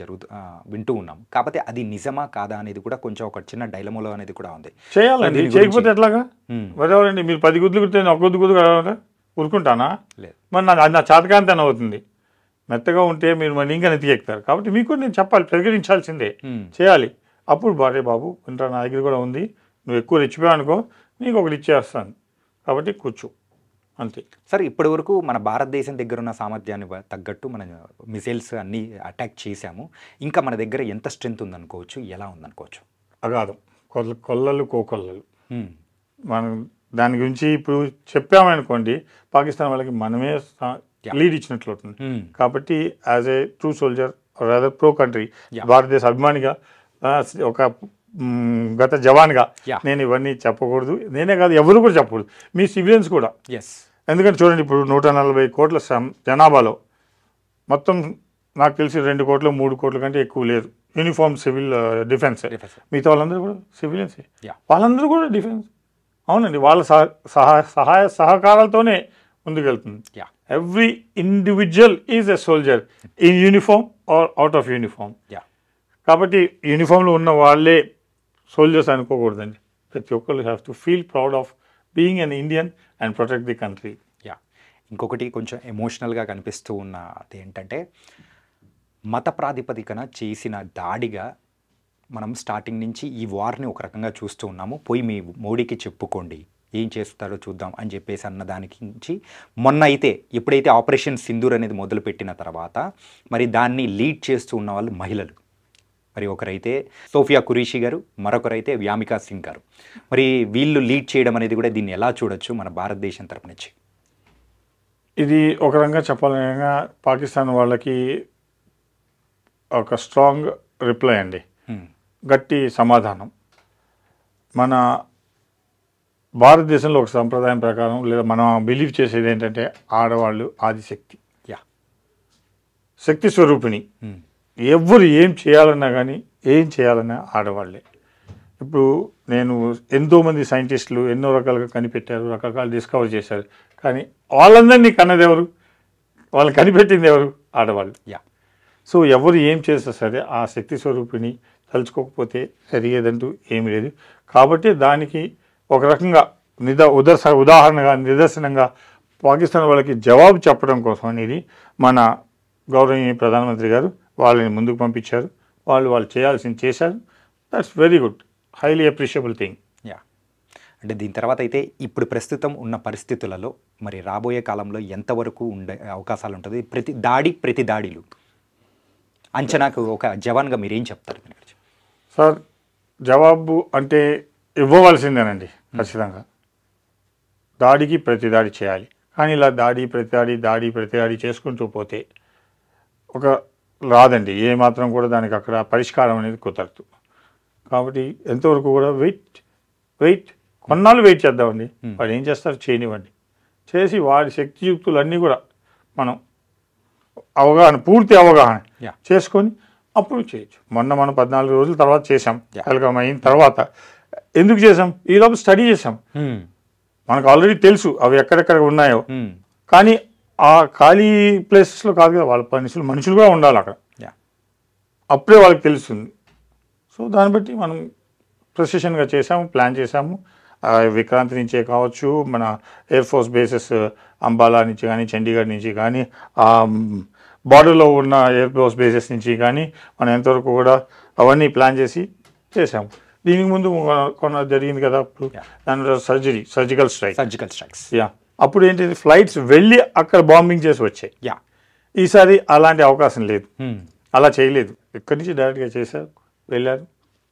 వింటూ ఉన్నాం. కాకపోతే అది నిజమా కాదా అనేది కూడా కొంచెం ఒక చిన్న డైలమోలో అనేది కూడా ఉంది.
చేయాలండి, చేయకపోతే ఎట్లాగా? ఎవరండి మీరు 10 గుడ్లు కుడితే ఒక గుద్దు కుదురు ఊరుకుంటానా? లేదు. మరి నా చాతకాంతన అవుతుంది. మెత్తగా ఉంటే మీరు మరి ఇంకా నెత్తికెక్కుతారు. కాబట్టి మీకు నేను చెప్పాలి, ప్రకటించాల్సిందే, చేయాలి. అప్పుడు బారే బాబు ఇంటర్ నా దగ్గర కూడా ఉంది, నువ్వు ఎక్కువ రెచ్చిపోయావు అనుకో, నీకు ఒకటి ఇచ్చేస్తాను, కాబట్టి కూర్చో, అంతే.
సార్ ఇప్పటి వరకు మన భారతదేశం దగ్గర ఉన్న సామర్థ్యాన్ని తగ్గట్టు మన మిసైల్స్ అన్నీ అటాక్ చేశాము. ఇంకా మన దగ్గర ఎంత స్ట్రెంత్ ఉందనుకోవచ్చు, ఎలా ఉందనుకోవచ్చు?
అగాధం, కొల్లలు కోకొల్లలు. మనం దాని గురించి ఇప్పుడు చెప్పామనుకోండి, పాకిస్తాన్ వాళ్ళకి మనమే లీడ్ ఇచ్చినట్లు అవుతుంది. కాబట్టి as a true soldier rather pro country, భారతదేశ అభిమానిగా, ఒక గత జవాన్గా నేను ఇవన్నీ చెప్పకూడదు. నేనే కాదు, ఎవరు కూడా చెప్పకూడదు, మీ సివిలియన్స్ కూడా. ఎందుకంటే చూడండి, ఇప్పుడు 140 కోట్ల జనాభాలో మొత్తం నాకు తెలిసి 2 కోట్లు 3 కోట్ల కంటే ఎక్కువ లేదు యూనిఫామ్ సివిల్ డిఫెన్స్. మిగతా వాళ్ళందరూ కూడా సివిలియన్సే, వాళ్ళందరూ కూడా డిఫెన్స్. అవునండి, వాళ్ళ సహాయ సహకారాలతోనే ముందుకెళ్తుంది. Every individual is a soldier in uniform or out of uniform. కాబట్టి యూనిఫామ్లో ఉన్న వాళ్ళే సోల్జర్స్ అనుకోకూడదండి. ప్రతి ఒక్కరు have to feel proud of being an Indian and protect the country.
ఇంకొకటి కొంచెం ఎమోషనల్గా కనిపిస్తూ ఉన్న అదేంటంటే, మత ప్రాతిపదికన చేసిన దాడిగా మనం స్టార్టింగ్ నుంచి ఈ వార్ని ఒక రకంగా చూస్తూ ఉన్నాము. పోయి మీ మోడీకి చెప్పుకోండి, ఏం చేస్తారో చూద్దాం అని చెప్పేసి అన్న దానికి నుంచి మొన్న అయితే ఎప్పుడైతే ఆపరేషన్ సింధూర్ అనేది మొదలుపెట్టిన తర్వాత మరి దాన్ని లీడ్ చేస్తూ ఉన్న వాళ్ళు మహిళలు. మరి ఒకరైతే సోఫియా ఖురేషీ గారు, మరొకరైతే వ్యామికా సింగ్ గారు. మరి వీళ్ళు లీడ్ చేయడం అనేది కూడా దీన్ని ఎలా చూడొచ్చు మన భారతదేశం తరపు నుంచి?
ఇది ఒక రకంగా చెప్పాలనగా పాకిస్తాన్ వాళ్ళకి ఒక స్ట్రాంగ్ రిప్లై అండి, గట్టి సమాధానం. మన భారతదేశంలో ఒక సంప్రదాయం ప్రకారం లేదా మనం బిలీవ్ చేసేది ఏంటంటే, ఆడవాళ్ళు ఆదిశక్తి, శక్తి స్వరూపిణి. ఎవరు ఏం చేయాలన్నా కానీ ఏం చేయాలన్నా ఆడవాళ్ళే. ఇప్పుడు నేను ఎంతోమంది సైంటిస్టులు ఎన్నో రకాలుగా కనిపెట్టారు, రకరకాలు డిస్కవర్ చేశారు, కానీ వాళ్ళందరినీ కన్నది ఎవరు, వాళ్ళు కనిపెట్టింది ఎవరు? ఆడవాళ్ళు. సో ఎవరు ఏం చేస్తే సరే ఆ శక్తి స్వరూపిణి తలుచుకోకపోతే జరిగేదంటూ ఏమి లేదు. కాబట్టి దానికి ఒక రకంగా ఉదాహరణగా నిదర్శనంగా పాకిస్తాన్ వాళ్ళకి జవాబు చెప్పడం కోసం అనేది మన గౌరవనీయ ప్రధానమంత్రి గారు వాళ్ళని ముందుకు పంపించారు. వాళ్ళు చేయాల్సింది చేశారు. That's very good, highly appreciable thing.
అంటే దీని తర్వాత అయితే ఇప్పుడు ప్రస్తుతం ఉన్న పరిస్థితులలో మరి రాబోయే కాలంలో ఎంతవరకు ఉండే అవకాశాలు ఉంటుంది? ప్రతి దాడిలు అంచనాకు ఒక జవాన్గా మీరు ఏం చెప్తారు?
సార్, జవాబు అంటే ఇవ్వవలసిందేనండి ఖచ్చితంగా. దాడికి ప్రతి దాడి చేయాలి, కానీ ఇలా దాడి ప్రతి దాడి చేసుకుంటూ పోతే ఒక రాదండి, ఏమాత్రం కూడా దానికి అక్కడ పరిష్కారం అనేది కుదరదు. కాబట్టి ఎంతవరకు కూడా వెయిట్ కొన్నాళ్ళు వెయిట్ చేద్దామండి. వాడు ఏం చేస్తారు చేయనివ్వండి, చేసి వాడి శక్తియుక్తులన్నీ కూడా మనం పూర్తి అవగాహన చేసుకొని అప్పుడు చేయొచ్చు. మనం 14 రోజుల తర్వాత చేసాం, కలకం అయిన తర్వాత. ఎందుకు చేసాం? ఈలోపు స్టడీ చేసాం, మనకు ఆల్రెడీ తెలుసు అవి ఎక్కడెక్కడ ఉన్నాయో. కానీ ఆ ఖాళీ ప్లేసెస్లో కాదు కదా, వాళ్ళ మనుషులు కూడా ఉండాలి అక్కడ, అప్పుడే వాళ్ళకి తెలుస్తుంది. సో దాన్ని బట్టి మనం ప్రెసిషన్గా చేసాము, ప్లాన్ చేసాము. విక్రాంత్ నుంచే కావచ్చు, మన ఎయిర్ ఫోర్స్ బేసెస్ అంబాలా నుంచి కానీ, చండీగఢ్ నుంచి కానీ, బార్డర్లో ఉన్న ఎయిర్ ఫోర్స్ బేసెస్ నుంచి కానీ మనం ఎంతవరకు కూడా అవన్నీ ప్లాన్ చేసాము. దీనికి ముందు కొన్న జరిగింది కదా, అప్పుడు దాని సర్జికల్ స్ట్రైక్స్. అప్పుడు ఏంటి, ఫ్లైట్స్ వెళ్ళి అక్కడ బాంబింగ్ చేసి వచ్చాయి. ఈసారి అలాంటి అవకాశం లేదు, అలా చేయలేదు. ఇక్కడి నుంచి డైరెక్ట్గా చేశారు, వెళ్ళారు,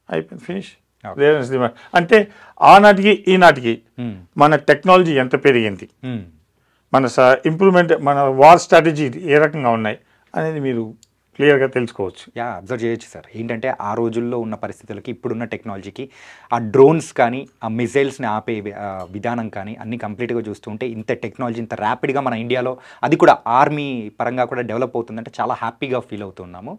అయిపోయింది, ఫినిష్. అంటే ఆనాటికి ఈనాటికి మన టెక్నాలజీ ఎంత పెరిగింది, మన ఇంప్రూవ్మెంట్, మన వార్ స్ట్రాటజీ ఏ రకంగా ఉన్నాయి అనేది మీరు క్లియర్గా తెలుసుకోవచ్చు.
అబ్జర్వ్ చేయొచ్చు సార్. ఏంటంటే ఆ రోజుల్లో ఉన్న పరిస్థితులకి ఇప్పుడున్న టెక్నాలజీకి ఆ డ్రోన్స్ కానీ, ఆ మిసైల్స్ని ఆపే విధానం కానీ అన్నీ కంప్లీట్గా చూస్తుంటే ఇంత టెక్నాలజీ ఇంత ర్యాపిడ్గా మన ఇండియాలో అది కూడా ఆర్మీ పరంగా కూడా డెవలప్ అవుతుందంటే చాలా హ్యాపీగా ఫీల్ అవుతున్నాము.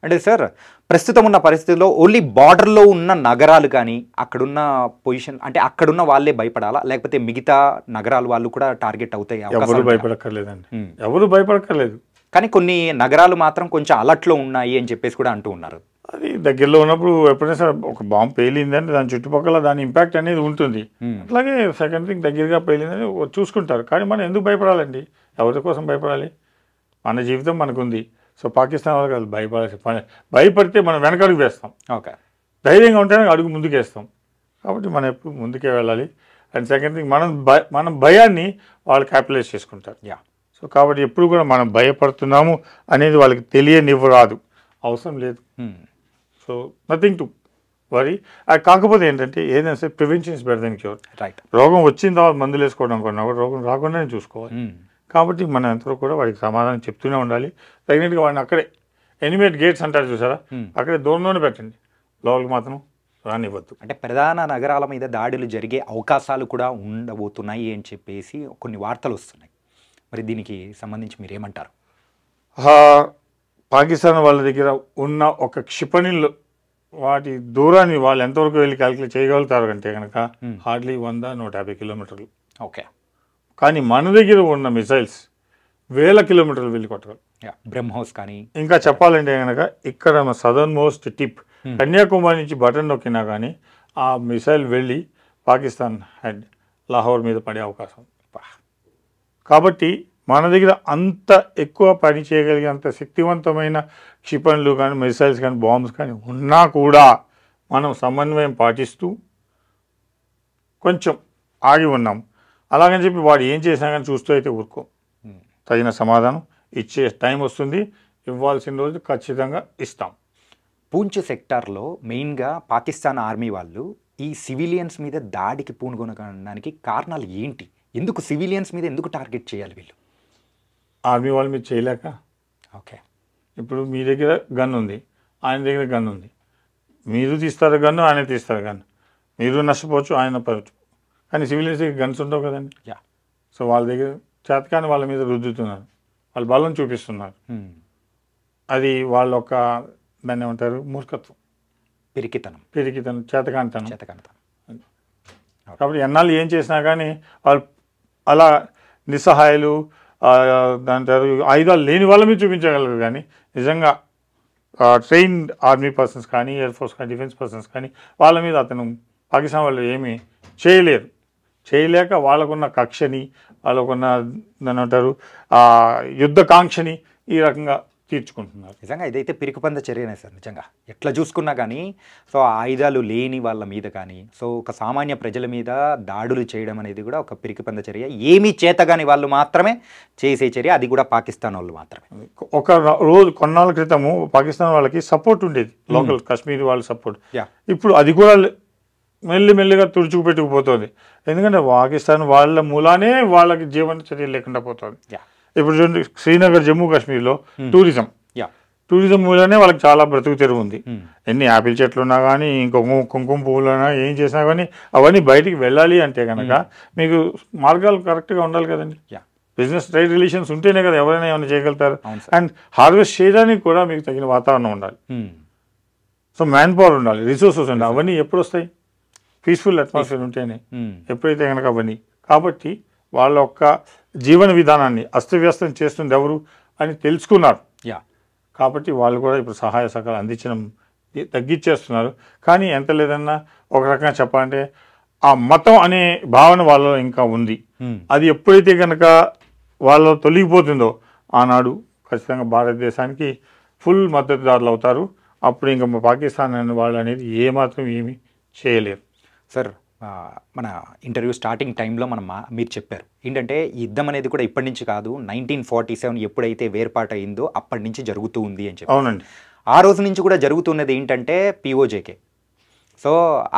అంటే సార్, ప్రస్తుతం ఉన్న పరిస్థితుల్లో ఓన్లీ బార్డర్లో ఉన్న నగరాలు కానీ, అక్కడున్న పొజిషన్ అంటే అక్కడున్న వాళ్ళే భయపడాలా, లేకపోతే మిగతా నగరాల వాళ్ళు కూడా టార్గెట్ అవుతాయి?
ఎవరు భయపడక్కర్లేదండి, ఎవరు భయపడక్కర్లేదు.
కానీ కొన్ని నగరాలు మాత్రం కొంచెం అలర్ట్లో ఉన్నాయి అని చెప్పేసి కూడా అంటూ ఉన్నారు.
అది దగ్గరలో ఉన్నప్పుడు ఎప్పుడైనా సరే ఒక బాంబు పేలిందంటే దాని చుట్టుపక్కల దాని ఇంపాక్ట్ అనేది ఉంటుంది. అట్లాగే సెకండ్ థింగ్ దగ్గరగా పేలిందని చూసుకుంటారు. కానీ మనం ఎందుకు భయపడాలండి? ఎవరి కోసం భయపడాలి? మన జీవితం మనకుంది. సో పాకిస్తాన్ వాళ్ళకి అది భయపడితే మనం వెనకడుగు వేస్తాం.
ఓకే,
ధైర్యంగా ఉంటేనే అడుగు ముందుకేస్తాం. కాబట్టి మనం ఎప్పుడు ముందుకే వెళ్ళాలి. అండ్ సెకండ్ థింగ్, మనం భయాన్ని వాళ్ళు క్యాపిటలైజ్ చేసుకుంటారు.
యా
సో కాబట్టి ఎప్పుడు కూడా మనం భయపడుతున్నాము అనేది వాళ్ళకి తెలియనివ్వరాదు, అవసరం లేదు. So nothing to worry. అది కాకపోతే ఏంటంటే ఏదైనా సరే prevention is better than cure.
Right.
రోగం వచ్చిన తర్వాత మందులు వేసుకోవడం కన్నా కూడా రోగం రాకుండానే చూసుకోవాలి. కాబట్టి మనం ఎంతో కూడా వాడికి సమాధానం చెప్తూనే ఉండాలి. తగినట్టుగా వాడిని అక్కడే ఎనిమేట్ గేట్స్ అంటారు చూసారా, అక్కడే దూరంలోనే పెట్టండి, లోపలికి మాత్రం రానివ్వద్దు.
అంటే ప్రధాన నగరాల మీద దాడులు జరిగే అవకాశాలు కూడా ఉండబోతున్నాయి అని చెప్పేసి కొన్ని వార్తలు వస్తున్నాయి. మరి దీనికి సంబంధించి మీరేమంటారు?
పాకిస్తాన్ వాళ్ళ దగ్గర ఉన్న ఒక క్షిపణిలో వాటి దూరాన్ని వాళ్ళు ఎంతవరకు వెళ్ళి క్యాలిక్యులేట్ చేయగలుగుతారు అంటే కనుక హార్డ్లీ 100-150 కిలోమీటర్లు.
ఓకే.
కానీ మన దగ్గర ఉన్న మిసైల్స్ 1000 కిలోమీటర్లు వెళ్ళి కొట్టగలరు.
బ్రహ్మోస్ కానీ
ఇంకా చెప్పాలంటే కనుక ఇక్కడ సదర్న్ మోస్ట్ టిప్ కన్యాకుమారి నుంచి బటన్ నొక్కినా కానీ ఆ మిసైల్ వెళ్ళి పాకిస్తాన్ హెడ్ లాహోర్ మీద పడే అవకాశం. కాబట్టి మన దగ్గర అంత ఎక్కువ పని చేయగలిగేంత శక్తివంతమైన క్షిపణులు కానీ మిసైల్స్ కానీ బాంబ్స్ కానీ ఉన్నా కూడా మనం సమన్వయం పాటిస్తూ కొంచెం ఆగి ఉన్నాం. అలాగని చెప్పి వాడు ఏం చేసినా కానీ చూస్తూ అయితే ఊరుకో, తగిన సమాధానం ఇచ్చే టైం వస్తుంది, ఇవ్వాల్సిన రోజు ఖచ్చితంగా ఇస్తాం.
పూంచ్ సెక్టార్లో మెయిన్గా పాకిస్తాన్ ఆర్మీ వాళ్ళు ఈ సివిలియన్స్ మీద దాడికి పూనుకొనడానికి కారణాలు ఏంటి? ఎందుకు సివిలియన్స్ మీద ఎందుకు టార్గెట్ చేయాలి వీళ్ళు?
ఆర్మీ వాళ్ళ మీద చేయలేక.
ఓకే.
ఇప్పుడు మీ దగ్గర గన్ ఉంది, ఆయన దగ్గర గన్ ఉంది, మీరు తీస్తారు గన్ను, ఆయన తీస్తారు గన్ను, మీరు నష్టపోవచ్చు, ఆయన పడవచ్చు. కానీ సివిలియన్స్ దగ్గర గన్స్ ఉండవు కదండి. సో వాళ్ళ దగ్గర చేతకాని వాళ్ళ మీద రుద్దుతున్నారు, వాళ్ళు బలం చూపిస్తున్నారు. అది వాళ్ళ ఒక దాన్ని ఏమంటారు, మూర్ఖత్వం, పిరికితనం, చేతకానితనం. కాబట్టి ఎన్నాళ్ళు ఏం చేసినా కానీ వాళ్ళు అలా నిస్సహాయాలు, దాంటారు ఆయుధాలు లేని వాళ్ళ మీద చూపించగలరు. కానీ నిజంగా ట్రైన్డ్ ఆర్మీ పర్సన్స్ కానీ, ఎయిర్ ఫోర్స్ కానీ, డిఫెన్స్ పర్సన్స్ కానీ వాళ్ళ మీద అతను పాకిస్తాన్ వాళ్ళు ఏమీ చేయలేరు. చేయలేక వాళ్ళకున్న కక్షని, వాళ్ళకున్న దాన్ని అంటారు యుద్ధ కాంక్షని ఈ రకంగా తీర్చుకుంటున్నారు.
నిజంగా ఇదైతే పిరికిపంద చర్యనే సార్. నిజంగా ఎట్లా చూసుకున్నా కానీ సో ఆయుధాలు లేని వాళ్ళ మీద కానీ, సో ఒక సామాన్య ప్రజల మీద దాడులు చేయడం అనేది కూడా ఒక పిరికిపంద చర్య. ఏమీ చేతగాని వాళ్ళు మాత్రమే చేసే చర్య, అది కూడా పాకిస్తాన్ వాళ్ళు మాత్రమే.
ఒక రోజు కొన్నాళ్ళ క్రితము పాకిస్తాన్ వాళ్ళకి సపోర్ట్ ఉండేది, లోకల్ కాశ్మీర్ వాళ్ళ సపోర్ట్. ఇప్పుడు అది కూడా మెల్లిమెల్లిగా తుడుచుకుపెట్టుకుపోతుంది. ఎందుకంటే పాకిస్తాన్ వాళ్ళ మూలానే వాళ్ళకి జీవన చర్యలు లేకుండా పోతుంది. ఇప్పుడు చూడండి, శ్రీనగర్ జమ్మూ కాశ్మీర్లో టూరిజం మూలనే వాళ్ళకి చాలా బ్రతుకు తెరువు ఉంది. ఎన్ని యాపిల్ చెట్లు ఉన్నా కానీ, ఇంకొక కుంకుమ పువ్వులు ఉన్నా, ఏం చేసినా కానీ అవన్నీ బయటికి వెళ్ళాలి అంటే కనుక మీకు మార్గాలు కరెక్ట్గా ఉండాలి కదండి. బిజినెస్ ట్రేడ్ రిలేషన్స్ ఉంటేనే కదా ఎవరైనా ఏమైనా చేయగలుగుతారు. అండ్ హార్వెస్ట్ చేయడానికి కూడా మీకు తగిన వాతావరణం ఉండాలి. సో మ్యాన్ పవర్ ఉండాలి, రిసోర్సెస్ ఉండాలి. అవన్నీ ఎప్పుడు వస్తాయి? పీస్ఫుల్ అట్మాస్ఫియర్ ఉంటేనే, ఎప్పుడైతే కనుక అవన్నీ. కాబట్టి వాళ్ళ యొక్క జీవన విధానాన్ని అస్తవ్యస్తం చేస్తుంది ఎవరు అని తెలుసుకున్నారు. కాబట్టి వాళ్ళు కూడా ఇప్పుడు సహాయ సహకారం అందించడం తగ్గించేస్తున్నారు. కానీ ఎంత లేదన్నా ఒక రకంగా చెప్పాలంటే ఆ మతం అనే భావన వాళ్ళలో ఇంకా ఉంది. అది ఎప్పుడైతే కనుక వాళ్ళలో తొలగిపోతుందో ఆనాడు ఖచ్చితంగా భారతదేశానికి ఫుల్ మద్దతుదారులు అవుతారు. అప్పుడు ఇంకా పాకిస్తాన్ అనే వాళ్ళు అనేది ఏమాత్రం ఏమీ చేయలేరు.
సార్, మన ఇంటర్వ్యూ స్టార్టింగ్ టైంలో మీరు చెప్పారు ఏంటంటే ఈ యుద్ధం అనేది కూడా ఇప్పటి నుంచి కాదు, 1947 ఎప్పుడైతే వేర్పాటు అయిందో అప్పటి నుంచి జరుగుతూ ఉంది అని చెప్పి.
అవునండి.
ఆ రోజు నుంచి కూడా జరుగుతున్నది ఏంటంటే POJK, సో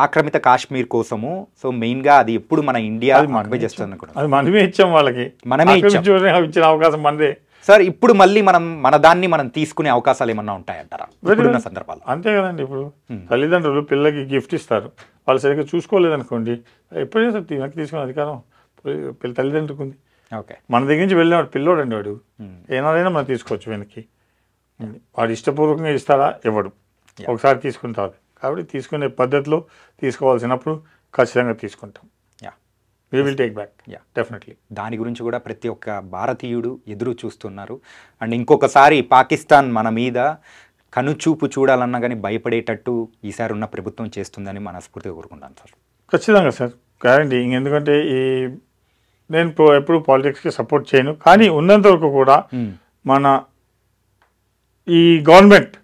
ఆక్రమిత కాశ్మీర్ కోసము. సో మెయిన్గా అది ఎప్పుడు మన ఇండియా చేస్తుంది కూడా,
అది మనమే ఇచ్చాం వాళ్ళకి, మనమే ఇచ్చిన అవకాశం మనదే.
సార్ ఇప్పుడు మళ్ళీ మన దాన్ని మనం తీసుకునే అవకాశాలు ఏమన్నా ఉంటాయంటారా ఇప్పుడున్న సందర్భాలు?
అంతే కదండి. ఇప్పుడు తల్లిదండ్రులు పిల్లలకి గిఫ్ట్ ఇస్తారు, వాళ్ళు సరిగ్గా చూసుకోలేదనుకోండి, ఎప్పుడైనా వెనక్కి తీసుకునే అధికారం తల్లిదండ్రులకు ఉంది.
ఓకే,
మన దగ్గర నుంచి వెళ్ళినవాడు పిల్లోడు అండి, వాడు ఏనాడైనా మనం తీసుకోవచ్చు వెనక్కి. వాడు ఇష్టపూర్వకంగా ఇస్తారా? ఇవ్వడు, ఒకసారి తీసుకుంటారు. కాబట్టి తీసుకునే పద్ధతిలో తీసుకోవాల్సినప్పుడు ఖచ్చితంగా తీసుకుంటాం. We will take back. Definitely.
దాని గురించి కూడా ప్రతి ఒక్క భారతీయుడు ఎదురు చూస్తున్నారు. అండ్ ఇంకొకసారి పాకిస్తాన్ మన మీద కనుచూపు చూడాలన్నా కానీ భయపడేటట్టు ఈసారి ఉన్న ప్రభుత్వం చేస్తుందని మనస్ఫూర్తిగా కోరుకుంటాను సార్.
ఖచ్చితంగా సార్, గ్యారంటీ. ఎందుకంటే నేను ఎప్పుడు పాలిటిక్స్కి సపోర్ట్ చేయను, కానీ ఉన్నంత వరకు కూడా మన ఈ గవర్నమెంట్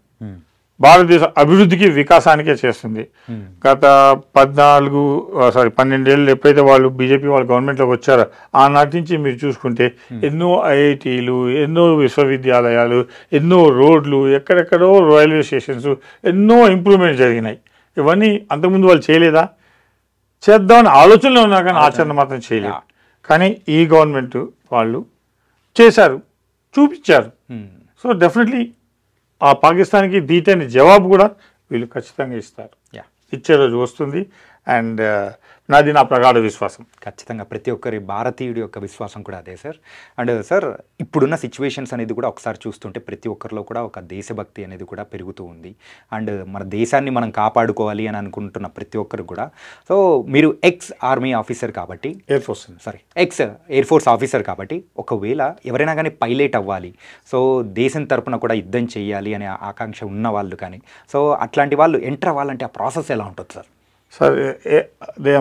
భారతదేశ అభివృద్ధికి వికాసానికే చేస్తుంది. గత 12 ఏళ్ళు ఎప్పుడైతే వాళ్ళు బీజేపీ వాళ్ళ గవర్నమెంట్లోకి వచ్చారో ఆనాటి నుంచి మీరు చూసుకుంటే ఎన్నో ఐఐటీలు, ఎన్నో విశ్వవిద్యాలయాలు, ఎన్నో రోడ్లు, ఎక్కడెక్కడో రైల్వే స్టేషన్స్, ఎన్నో ఇంప్రూవ్మెంట్ జరిగినాయి. ఇవన్నీ అంతకుముందు వాళ్ళు చేయలేదా? చేద్దామని ఆలోచనలో ఉన్నా కానీ ఆచరణ మాత్రం చేయలేదు. కానీ ఈ గవర్నమెంట్ వాళ్ళు చేశారు, చూపించారు. సో డెఫినెట్లీ ఆ పాకిస్తాన్కి దీటైన జవాబు కూడా వీళ్ళు ఖచ్చితంగా ఇస్తారు. ఇచ్చే రోజు వస్తుంది. అండ్ నాది నా ప్రగాఢ విశ్వాసం.
ఖచ్చితంగా ప్రతి ఒక్కరి భారతీయుడి యొక్క విశ్వాసం కూడా అదే సార్. అండ్ సార్ ఇప్పుడున్న సిచ్యువేషన్స్ అనేది కూడా ఒకసారి చూస్తుంటే ప్రతి ఒక్కరిలో కూడా ఒక దేశభక్తి అనేది కూడా పెరుగుతూ ఉంది. అండ్ మన దేశాన్ని మనం కాపాడుకోవాలి అని అనుకుంటున్న ప్రతి ఒక్కరు కూడా. సో మీరు ఎక్స్ ఆర్మీ ఆఫీసర్ కాబట్టి, ఎక్స్ ఎయిర్ ఫోర్స్ ఆఫీసర్ కాబట్టి, ఒకవేళ ఎవరైనా కానీ పైలట్ అవ్వాలి, సో దేశం తరపున కూడా యుద్ధం చేయాలి అనే ఆకాంక్ష ఉన్న వాళ్ళు కానీ, సో అట్లాంటి వాళ్ళు ఎంటర్ అవ్వాలంటే ఆ ప్రాసెస్ ఎలా ఉంటుంది సార్?
సార్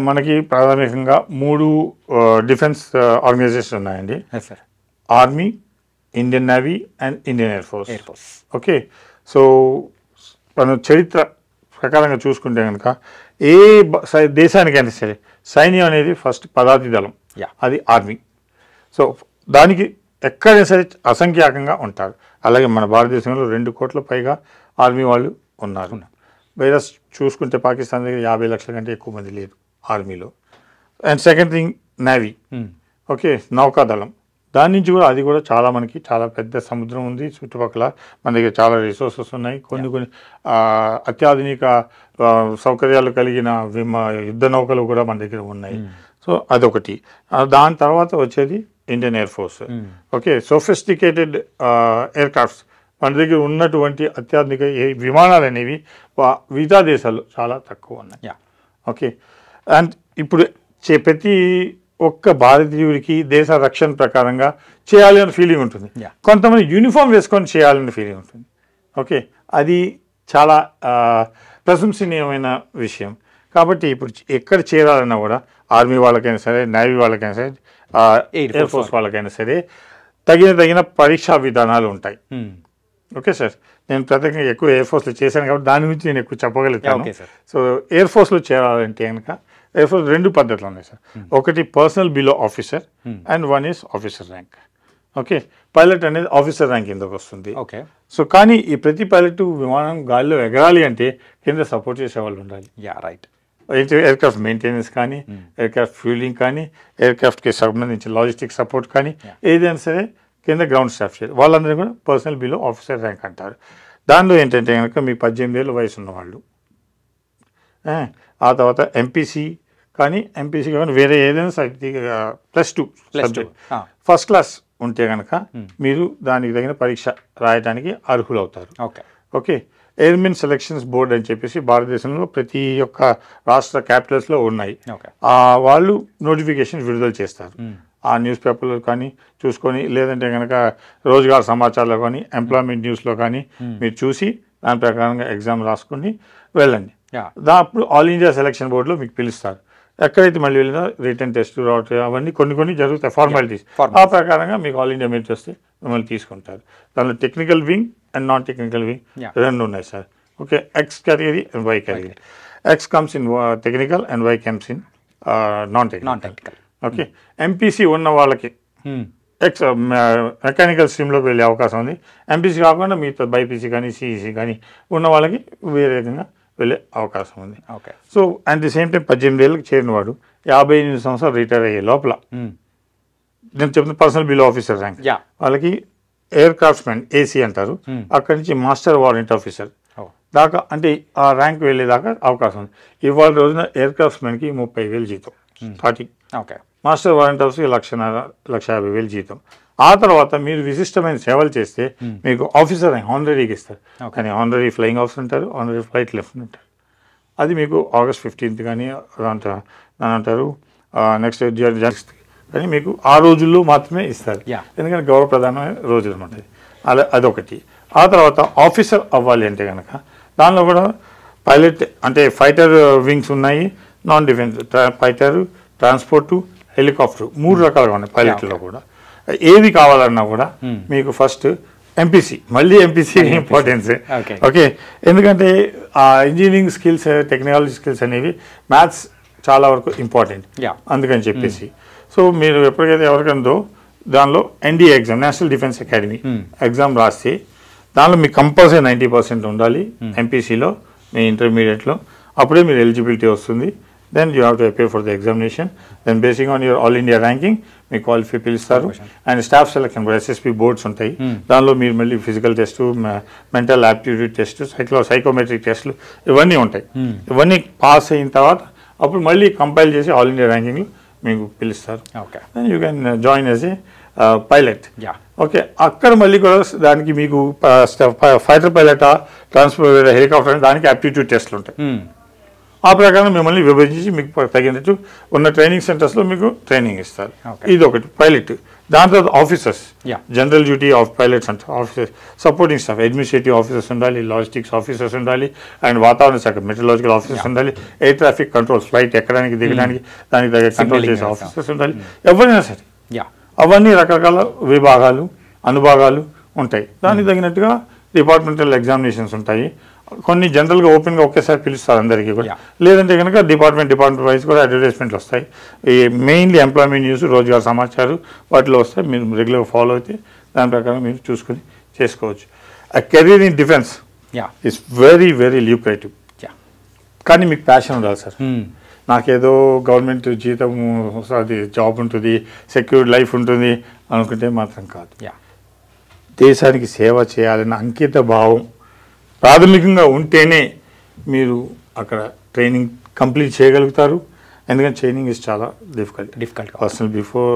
మనకి ప్రాథమికంగా 3 డిఫెన్స్ ఆర్గనైజేషన్ ఉన్నాయండి. Army, Indian navy and Indian air force. Okay, so మనం చరిత్ర ప్రకారంగా చూసుకుంటే కనుక ఏ దేశానికైనా సరే సైన్యం అనేది ఫస్ట్ పదాతి దళం, అది ఆర్మీ. సో దానికి ఎక్కడైనా సరే అసంఖ్యాకంగా ఉంటారు. అలాగే మన భారతదేశంలో 2 కోట్ల పైగా ఆర్మీ వాళ్ళు ఉన్నారు. వేరే చూసుకుంటే పాకిస్తాన్ దగ్గర 50 లక్షల కంటే ఎక్కువ మంది లేరు ఆర్మీలో. And second thing navy. Okay, నౌకాదళం. దాని నుంచి కూడా అది కూడా చాలా మనకి చాలా పెద్ద సముద్రం ఉంది చుట్టుపక్కల. మన దగ్గర చాలా రిసోర్సెస్ ఉన్నాయి. కొన్ని అత్యాధునిక సౌకర్యాలు కలిగిన యుద్ధ నౌకలు కూడా మన దగ్గర ఉన్నాయి. సో అదొకటి. దాని తర్వాత వచ్చేది Indian air force. Okay, sophisticated air crafts మన దగ్గర ఉన్నటువంటి అత్యాధునిక విమానాలు అనేవి మిగతా దేశాల్లో చాలా తక్కువ ఉన్నాయి. ఓకే, అండ్ ఇప్పుడు ప్రతి ఒక్క భారతీయుడికి దేశ రక్షణ ప్రకారంగా చేయాలి అనే ఫీలింగ్ ఉంటుంది. కొంతమంది యూనిఫామ్ వేసుకొని చేయాలనే ఫీలింగ్ ఉంటుంది. ఓకే, అది చాలా ప్రశంసనీయమైన విషయం. కాబట్టి ఇప్పుడు ఎక్కడ చేరాలన్నా కూడా ఆర్మీ వాళ్ళకైనా సరే, నేవీ వాళ్ళకైనా సరే, ఎయిర్ ఫోర్స్ వాళ్ళకైనా సరే తగిన పరీక్షా విధానాలు ఉంటాయి. ఓకే సార్, నేను ప్రత్యేకంగా ఎక్కువ ఎయిర్ ఫోర్స్లో చేశాను కాబట్టి దాని గురించి నేను ఎక్కువ చెప్పగలుగుతాను. సో ఎయిర్ ఫోర్స్లో చేరాలంటే కనుక ఎయిర్ ఫోర్స్ 2 పద్ధతులు ఉన్నాయి సార్. ఒకటి personal below officer and 1 is officer rank. Okay, pilot అనేది ఆఫీసర్ ర్యాంక్ కిందకు వస్తుంది. ఓకే, సో కానీ ఈ ప్రతి పైలట్ విమానం గాలిలో ఎగరాలి అంటే కింద సపోర్ట్ చేసే వాళ్ళు ఉండాలి.
రైట్.
ఎయిర్క్రాఫ్ట్ మెయింటెనెన్స్ కానీ, ఎయిర్క్రాఫ్ట్ ఫ్యూలింగ్ కానీ, ఎయిర్క్రాఫ్ట్కి సంబంధించిన లాజిస్టిక్ సపోర్ట్ కానీ, ఏదైనా సరే కింద గ్రౌండ్ స్టాఫ్ చేయాలి. వాళ్ళందరూ కూడా పర్సనల్ బిలో ఆఫీసర్ ర్యాంక్ అంటారు. దానిలో ఏంటంటే కనుక మీకు 18 ఏళ్ళ వయసు ఉన్నవాళ్ళు, ఆ తర్వాత ఎంపీసీ కానీ వేరే ఏదైనా +2 సబ్జెక్ట్ ఫస్ట్ క్లాస్ ఉంటే కనుక మీరు దానికి తగిన పరీక్ష రాయడానికి అర్హులవుతారు. ఓకే, ఎయిర్మెన్ సెలక్షన్స్ బోర్డ్ అని చెప్పేసి భారతదేశంలో ప్రతి ఒక్క రాష్ట్ర క్యాపిటల్స్లో ఉన్నాయి. వాళ్ళు నోటిఫికేషన్ విడుదల చేస్తారు. ఆ న్యూస్ పేపర్లో కానీ చూసుకొని, లేదంటే కనుక రోజ్గార్ సమాచారంలో కానీ, ఎంప్లాయ్మెంట్ న్యూస్లో కానీ మీరు చూసి దాని ప్రకారంగా ఎగ్జామ్ రాసుకుని వెళ్ళండి. అప్పుడు ఆల్ ఇండియా సెలక్షన్ బోర్డులో మీకు పిలుస్తారు. ఎక్కడైతే మళ్ళీ వెళ్ళినా రిటర్న్ టెస్ట్ రావటం అవన్నీ కొన్ని జరుగుతాయి, ఫార్మాలిటీస్. ఆ ప్రకారంగా మీకు ఆల్ ఇండియా మెరిట్ వస్తే మిమ్మల్ని తీసుకుంటారు. దానిలో technical wing and non technical wing 2 ఉన్నాయి sir. Okay, X category and Y category. X comes in technical and Y comes in non technical. Okay, MPC ఉన్న వాళ్ళకి మెకానికల్ స్ట్రీమ్లోకి వెళ్ళే అవకాశం ఉంది. ఎంపీసీ కాకుండా మీతో బైపీసీ కానీ, సిఈసీ కానీ ఉన్న వాళ్ళకి వేరే విధంగా వెళ్ళే అవకాశం ఉంది. Okay, so at the same time 18 ఏళ్ళకి చేరిన వాడు 58 సంవత్సరాలు రిటైర్ అయ్యే లోపల నేను చెప్తున్న పర్సనల్ బిలో ఆఫీసర్ ర్యాంక్ వాళ్ళకి ఎయిర్ క్రాఫ్ట్స్మెన్ ఏసీ అంటారు. అక్కడి నుంచి మాస్టర్ వారెంట్ ఆఫీసర్ దాకా, అంటే ఆ ర్యాంక్ వెళ్ళేదాకా అవకాశం ఉంది. ఇవాళ రోజున ఎయిర్ క్రాఫ్ట్స్మెన్కి 30,000 జీతం స్టార్టింగ్. ఓకే, మాస్టర్ వారెంట్ ఆఫీసర్కి 1,50,000 జీతం. ఆ తర్వాత మీరు విశిష్టమైన సేవలు చేస్తే మీకు ఆఫీసర్ హానరీకి ఇస్తారు. కానీ హానరీ ఫ్లయింగ్ ఆఫీసర్ ఉంటారు, హానరీ ఫ్లైట్ లెఫ్టినెంట్ ఉంటారు. అది మీకు August 15th కానీ అంటారు, నెక్స్ట్ January కానీ మీకు ఆ రోజుల్లో మాత్రమే ఇస్తారు. ఎందుకంటే గౌరవప్రధానమైన రోజులు అన్నమాట. అలా అదొకటి. ఆ తర్వాత ఆఫీసర్ అవ్వాలి అంటే కనుక దానిలో కూడా పైలట్ అంటే ఫైటర్ వింగ్స్ ఉన్నాయి, non defence fighter, transport, helicopter 3 రకాలుగా ఉన్నాయి పైలట్లో కూడా. ఏది కావాలన్నా కూడా మీకు ఫస్ట్ ఎంపీసీ మళ్ళీ ఎంపీసీ ఇంపార్టెన్స్. ఓకే, ఎందుకంటే ఆ ఇంజనీరింగ్ స్కిల్స్ టెక్నాలజీ స్కిల్స్ అనేవి మ్యాథ్స్ చాలా వరకు ఇంపార్టెంట్, అందుకని చెప్పేసి. సో మీరు ఎప్పటికైతే ఎవరికందో దానిలో NDA exam, national defence academy exam రాస్తే దానిలో మీకు కంపల్సరీ 90% ఉండాలి ఎంపీసీలో, మీ ఇంటర్మీడియట్లో. అప్పుడే మీరు ఎలిజిబిలిటీ వస్తుంది. Then you have to appear for the examination. Then basing on your all India ranking మీకు క్వాలిఫై పిలుస్తారు. And staff selection SSP boards ఉంటాయి, దానిలో మీరు మళ్ళీ physical test, mental aptitude test, psychometric టెస్టులు ఇవన్నీ ఉంటాయి. ఇవన్నీ పాస్ అయిన తర్వాత అప్పుడు మళ్ళీ కంపైల్ చేసి ఆల్ ఇండియా ర్యాంకింగ్లో మీకు పిలుస్తారు. Then you can join as a pilot. Okay, అక్కడ మళ్ళీ కూడా దానికి మీకు ఫైటర్ పైలటా, ట్రాన్స్పోర్ట్ హెలికాప్టర్, దానికి యాప్టిట్యూడ్ టెస్ట్లు ఉంటాయి. ఆ ప్రకారం మిమ్మల్ని విభజించి మీకు తగినట్టు ఉన్న ట్రైనింగ్ సెంటర్స్లో మీకు ట్రైనింగ్ ఇస్తారు. ఇది ఒకటి పైలట్. దాని తర్వాత officers, general duty of pilots అంటే officers, supporting staff, administrative officers ఉండాలి, లాజిస్టిక్స్ ఆఫీసర్స్ ఉండాలి, అండ్ వాతావరణ శాఖ మెట్రలాజికల్ ఆఫీసర్స్ ఉండాలి, ఎయిర్ ట్రాఫిక్ కంట్రోల్, ఫ్లైట్ ఎక్కడానికి దిగడానికి దానికి తగ్గ కంట్రోల్ చేసే ఆఫీసర్స్ ఉండాలి. ఎవరైనా సరే అవన్నీ రకరకాల విభాగాలు, అనుభాగాలు ఉంటాయి. దానికి తగినట్టుగా డిపార్ట్మెంటల్ ఎగ్జామినేషన్స్ ఉంటాయి. కొన్ని జనరల్గా ఓపెన్గా ఒకేసారి పిలుస్తారు అందరికీ కూడా, లేదంటే కనుక డిపార్ట్మెంట్ వైజ్ కూడా అడ్వర్టైజ్మెంట్లు వస్తాయి. ఈ మెయిన్లీ ఎంప్లాయ్మెంట్ న్యూస్, రోజుగారు సమాచారం వాటిలో వస్తాయి. మీరు రెగ్యులర్గా ఫాలో అయితే దాని ప్రకారం మీరు చూసుకుని చేసుకోవచ్చు. ఆ career in defence is very very ల్యూక్రేటివ్, కానీ మీకు ప్యాషన్ ఉండాలి సార్. నాకేదో గవర్నమెంట్ జీతం, అది జాబ్ ఉంటుంది, సెక్యూర్డ్ లైఫ్ ఉంటుంది అనుకుంటే మాత్రం కాదు. దేశానికి సేవ చేయాలన్న అంకిత భావం ప్రాథమికంగా ఉంటేనే మీరు అక్కడ ట్రైనింగ్ కంప్లీట్ చేయగలుగుతారు. ఎందుకంటే ట్రైనింగ్ ఇస్ చాలా difficult. Personal before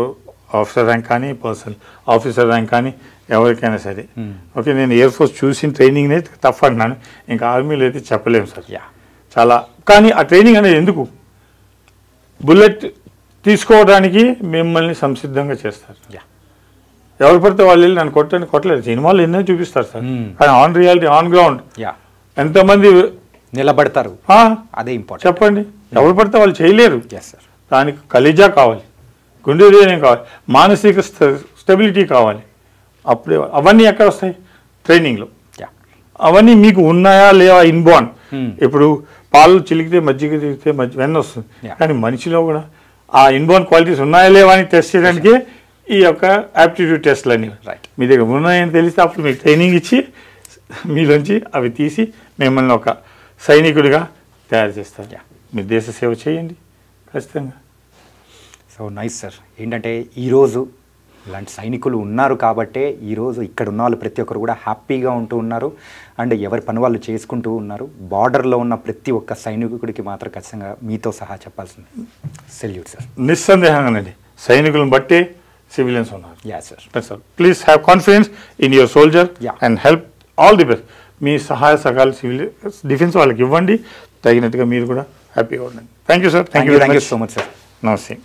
officer rank కానీ, పర్సనల్ ఆఫీసర్ ర్యాంక్ కానీ ఎవరికైనా సరే. ఓకే, నేను ఎయిర్ ఫోర్స్ చూసిన ట్రైనింగ్నే టఫ్ అంటున్నాను, ఇంకా ఆర్మీలో అయితే చెప్పలేము సార్. చాలా, కానీ ఆ ట్రైనింగ్ అనేది ఎందుకు? బుల్లెట్ తీసుకోవడానికి మిమ్మల్ని సంసిద్ధంగా చేస్తారు. ఎవరు పడితే వాళ్ళు వెళ్ళి నన్ను కొట్టలేదు. సినిమాలు ఎన్నో చూపిస్తారు సార్, కానీ ఆన్ రియాలిటీ, ఆన్ గ్రౌండ్ ఎంతమంది
నిలబడతారు, అదే ఇంపార్టెంట్.
చెప్పండి, ఎవరు పడితే వాళ్ళు చేయలేరు. దానికి కలేజా కావాలి, గుండె ధైర్యం కావాలి, మానసిక స్టెబిలిటీ కావాలి. అప్పుడే అవన్నీ ఎక్కడ వస్తాయి? ట్రైనింగ్లో. అవన్నీ మీకు ఉన్నాయా లేవా ఇన్బార్న్. ఇప్పుడు పాలు చిలికితే మజ్జిగ చిలికితే వెన్న వస్తుంది, కానీ మనిషిలో కూడా ఆ ఇన్బార్న్ క్వాలిటీస్ ఉన్నాయా లేవా అని టెస్ట్ చేయడానికి ఈ యొక్క యాప్టిట్యూడ్ టెస్ట్లు అనేవి మీ దగ్గర ఉన్నాయని తెలిస్తే అప్పుడు మీకు ట్రైనింగ్ ఇచ్చి మీలోంచి అవి తీసి మిమ్మల్ని ఒక సైనికుడిగా తయారు చేస్తారు. మీరు దేశ సేవ చేయండి ఖచ్చితంగా.
So nice sir. ఏంటంటే ఈరోజు ఇలాంటి సైనికులు ఉన్నారు కాబట్టే ఈరోజు ఇక్కడ ఉన్న వాళ్ళు ప్రతి ఒక్కరు కూడా హ్యాపీగా ఉంటూ ఉన్నారు, అండ్ ఎవరి పని వాళ్ళు చేసుకుంటూ ఉన్నారు. బార్డర్లో ఉన్న ప్రతి ఒక్క సైనికుడికి మాత్రం ఖచ్చితంగా మీతో సహా చెప్పాల్సింది సెల్యూట్ సార్.
నిస్సందేహంగానండి, సైనికులను బట్టే సివిలియన్స్ ఉన్నారు.
Sir,
please have confidence in your soldier and help all the best. మీ సహాయ సహకారాలు సివిల్ డిఫెన్స్ వాళ్ళకి ఇవ్వండి, తగినట్టుగా మీరు కూడా హ్యాపీగా ఉండండి. Thank you sir. Thank you so much sir. నమస్తే.